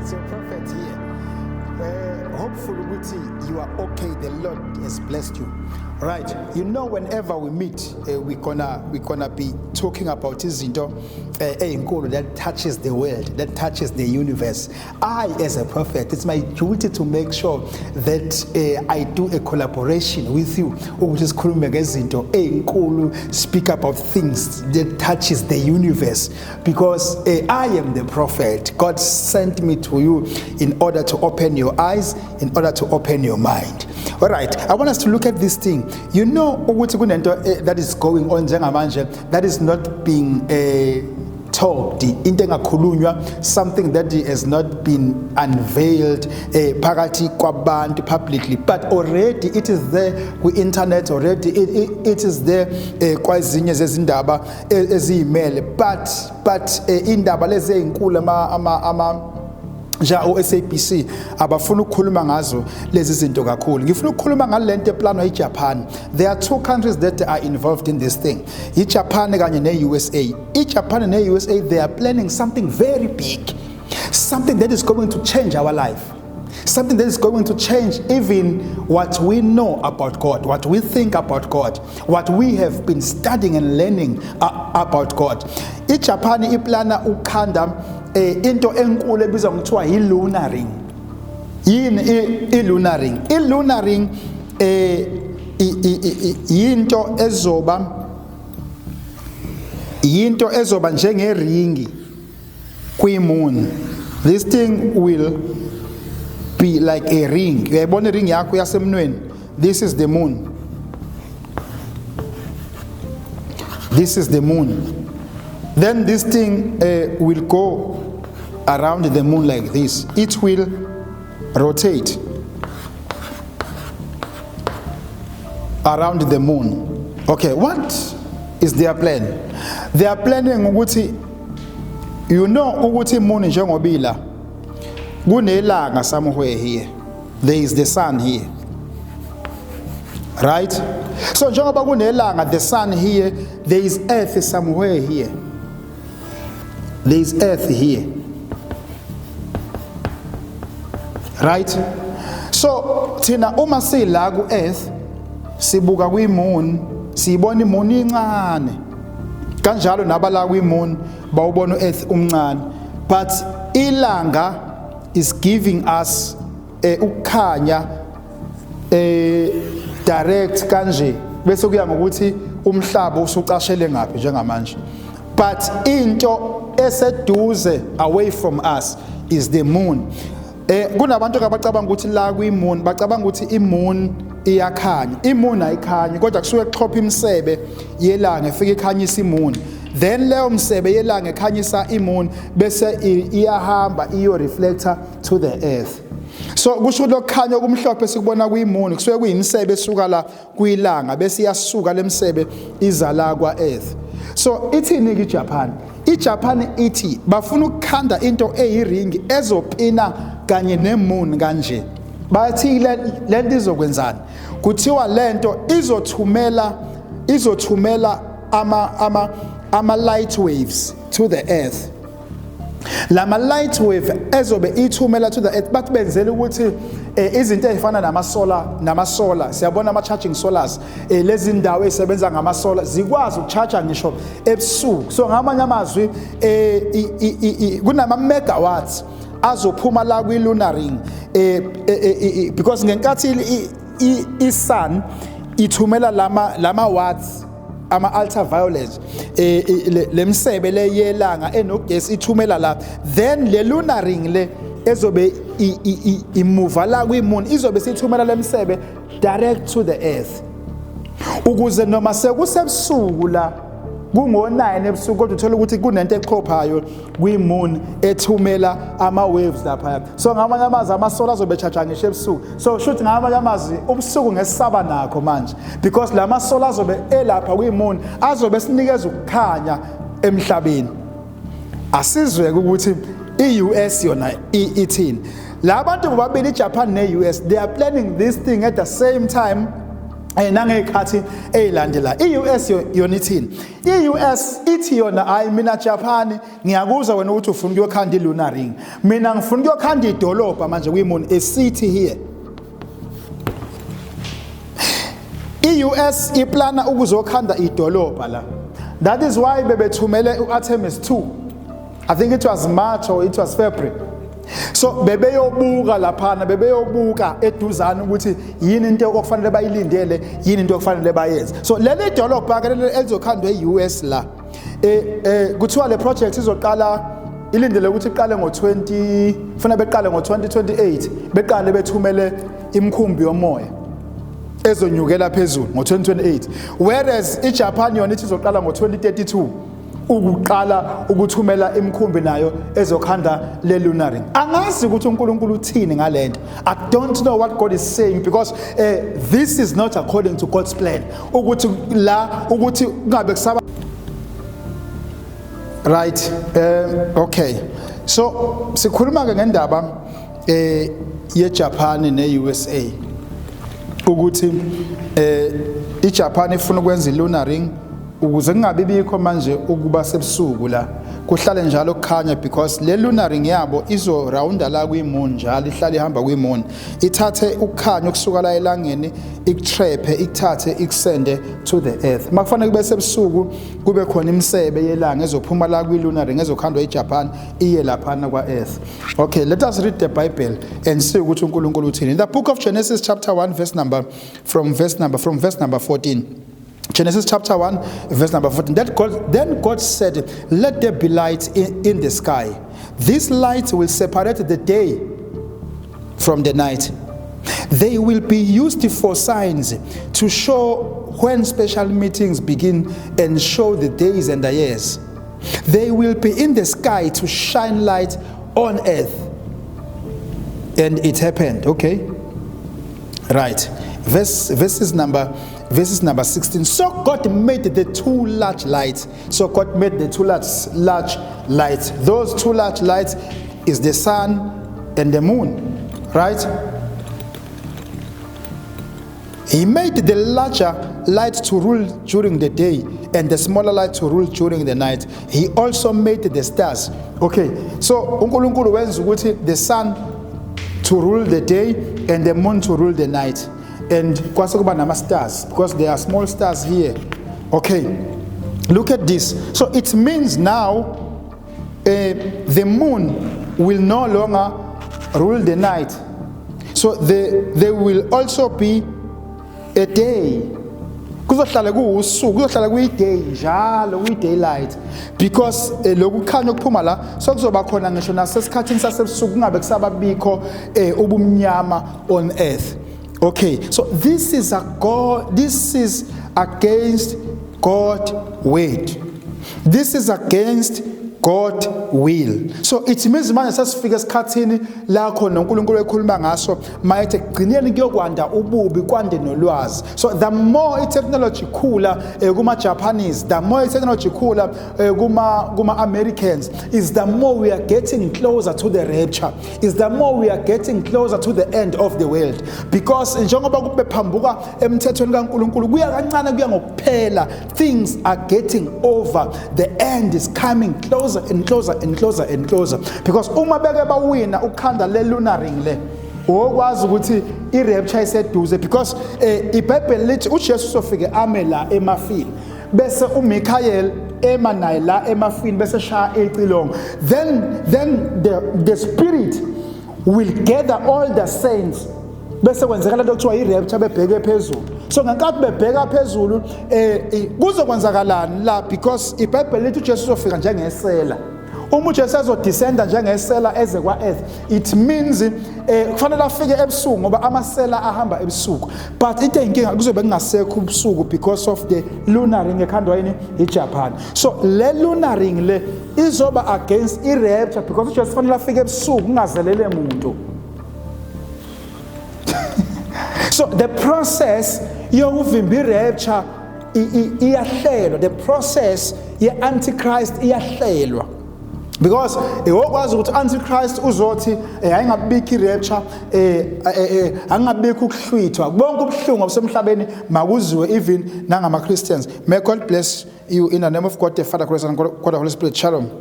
it's your prophet here. Hopefully you are okay. The Lord has blessed you. Right. You know, whenever we meet, we're gonna be talking about izinto that touches the world, that touches the universe. I, as a prophet, it's my duty to make sure that I do a collaboration with you. Speak about things that touches the universe, because I am the prophet. God sent me to you in order to open your eyes, in order to open your mind. All right, I want us to look at this thing. You know that is going on that is not being told, something that has not been unveiled publicly, but already it is there with internet. Already it is there kwezinye zezindaba eziyimele, but indaba lezi ezinkulu ama ja o-SABC abafuna ukukhuluma ngazo lezi zinto kakhulu. Ngifuna ukukhuluma ngalento eplanwa eJapan. There are two countries that are involved in this thing. iJapan kanye ne-USA. iJapan and ne-USA, they are planning something very big. Something that is going to change our life. Something that is going to change even what we know about God, what we think about God, what we have been studying and learning about God. iJapan iplana ukukhanda into enkulu ebizwa ngokuthiwa i-lunar ring. Yini i-lunar ring? I-lunar ring yinto ezoba njengeringi kwi-moon. This thing will be like a ring. Uyayibona iring yakho yasemnweni? This is the moon. This is the moon. Then this thing will go around the moon like this. It will rotate around the moon. Okay, what is their plan? They are planning ukuthi, you know, ukuthi moon njengobila kunelanga somewhere here. There is the sun here. Right? So njengoba kunelanga, the sun here, there is earth somewhere here. There is earth here. Right? So thina uma sila ku earth sibuka kwi moon, sibona imoon incane. Kanjalo nabala kwi moon bawubona earth umncane. But ilanga is giving us ukukhanya direct kanje, bese kuya ngokuthi umhlaba usucashele ngaphi njengamanje. But into eseduze away from us is the moon. Kunabantu abacabanga ukuthi la kwi-moon bacabanga ukuthi i-moon iyakhanya. I-moon ayikhanyi, kodwa kusuke kuxhopha imisebe yelanga ifike ikhanyisa i-moon. Then leyo msebe yelanga ekhanyisa i-moon bese iyahamba iyo-reflector to the earth. So kusho lokukhanya okumhlophe sikubona kwi-moon kusuke kuyimisebe esuka la kwilanga bese iyasuka lemsebe iza la kwa earth. So ithini iJapan? iJapan ithi bafuna ukukhanda into eyiringi ezopina kanye nemoon kanje. Bathi lento izokwenzani? Kuthiwa lento izothumela ama light waves to the earth. Lama light wave ezobe ithumela to the earth, but benzela ukuthi izinto ezifana nama-solar siyabona ama-charging solars, lezi ndawo ezisebenza ngama-solar zikwazi ukucharge ngisho ebusuku. So ngamanye amazwi kunama-megawatts azophuma la kwi-lunar ring, because ngenkathi i-sun ithumela lama watts, ama-ultraviolet, lemsebe le yelanga enogesi ithumela la, then le lunar ring le ezobe imuva la kwi-moon izobe sithumela lemsebe direct to the earth, ukuze noma sekusebusuku la kungo-9 ebusuku kodwa uthola ukuthi kunento exhophayo kwi-moon ethumela ama-waves lapha. So ngamanye amazwi ama-solar azobe charge ngisho ebusuku. So shuthi ngamanye amazwi ubusuku ngesisaba nakho manje, because la ma-solar azobe elapha kwi-moon azobe sinikeza ukukhanya emhlabeni. Asizweke ukuthi i-US yona ithini. La bantu bobabili iJapan ne-US, they are planning this thing at the same time. nangekhathi ezilandela. iUS yona ithini? iUS ithi yona hayi mina Japan ngiyakuzwa wena ukuthi ufuna ukuyokhanda ilunar ring. Mina ngifuna ukuyokhanda idolobha manje kuyimoni a city here. iUS iplana ukuzokhanda idolobha la. That is why bebethumele uArtemis 2. I think it was March or it was February. So bebeyobuka laphana, bebeyobuka eduzana ukuthi yini into okufanele bayilindele, yini into okufanele bayenze. So leli dolobha ke elizokhandwa eUS la kuthiwa le project izoqala ilindele ukuthi iqale ufuna beqale ngo-2028 beqale bethumele imkhumbi yomoya ezonyukela phezulu ngo-2028, whereas iJapan yona ithi izoqala ngo-2032 ukuqala ukuthumela imkhumbi nayo ezokhanda le lunar ring. Angazi ukuthi uNkulunkulu uthini ngalento. I don't know what God is saying because this is not according to God's plan. Ukuthi kungabe kusaba right. Okay, so sikhuluma ke ngendaba yeJapan neUSA ukuthi iJapan ifuna ukwenza ilunar ring ukuze kungabi bikho manje ukuba sebusuku la kuhlale njalo kukhanya, because le lunar ring yabo izo rounda la kuyimoon njalo ihlale ihamba kuyimoon, ithathe ukukhanya okusuka la elangeni ikutraphe ikuthathe ikusende to the earth. Makufanele kube sebusuku kube khona imsebe yelanga ezophuma la kwilunar ring ezokhandwa eJapan iye laphana kwa earth. Okay, let us read the Bible and see ukuthi uNkulunkulu uthini. In the book of Genesis chapter 1 from verse number 14. Genesis chapter 1 verse number 14. Then God said, let there be light in the sky. This light will separate the day from the night. They will be used for signs to show when special meetings begin and show the days and the years. They will be in the sky to shine light on earth. And it happened. Okay, right. Verses number 16. So God made the two large lights. Those two large lights is the sun and the moon, right? He made the larger light to rule during the day and the smaller light to rule during the night. He also made the stars. Okay, so uNkulunkulu wenza ukuthi the sun to rule the day and the moon to rule the night. And kwase kuba nama stars because there are small stars here. Okay, look at this. So it means now the moon will no longer rule the night. So there will also be a day. Kuzohlala kuusuku, kuzohlala kuyiday njalo, kuyi-daylight, because lokhu kukhanya okuphuma la sokuzoba khona ngisho nasesikhathini sasebusuku kungabe kusababikho ubumnyama on earth. Okay, so this is against God's word. This is against God's will. So it means manje sasifika esikhathini la khona uNkulunkulu ekhuluma ngaso mayethi gcineni kuyokwanda ububi kwande nolwazi. So the more technology khula kuma Japanese, the more technology khula kuma Americans, is the more we are getting closer to the rapture, is the more we are getting closer to the end of the world. Because njengoba kube phambuka emthethweni kaNkulunkulu kuya kancane kuya ngokuphela, things are getting over, the end is coming closer and closer and closer and closer. Because uma beke bawina ukukhanda le lunar ring le okwazi ukuthi i-rapture iseduze, because iBhayibheli lithi uJesu sofike ame la emafini bese uMichael ema naye la emafini bese shaya icilongo, then the spirit will gather all the saints bese kwenzeka lento kuthiwa i-rapture bebheke phezulu. So ngenkathi bebheka phezulu kuzokwenzakalani la, because iBhayibheli lithi uJesu uzofika njengesela. Uma uJesu ezodescenda njengesela eze kwa earth, it means kufanele afike ebusuku ngoba amasela ahamba ebusuku, but into inkinga kuzobe kungasekho ubusuku because of the lunar ring ekhandwa yini eJapan. So le lunar ring le izoba against i-rapture because uJesu kufanele afike ebusuku kungazelele muntu. So the process yokuvimba i-rapture iyahlelwa, the process ye-antichrist iyahlelwa. Because okwazi ukuthi antichrist uzothi ayingabikho irapture angabikho ukuhlwithwa bonke ubuhlungu obusemhlabeni makuziwe even nangama Christians. May God bless you in the name of God the Father, Christ and God the Holy Spirit. Shalom.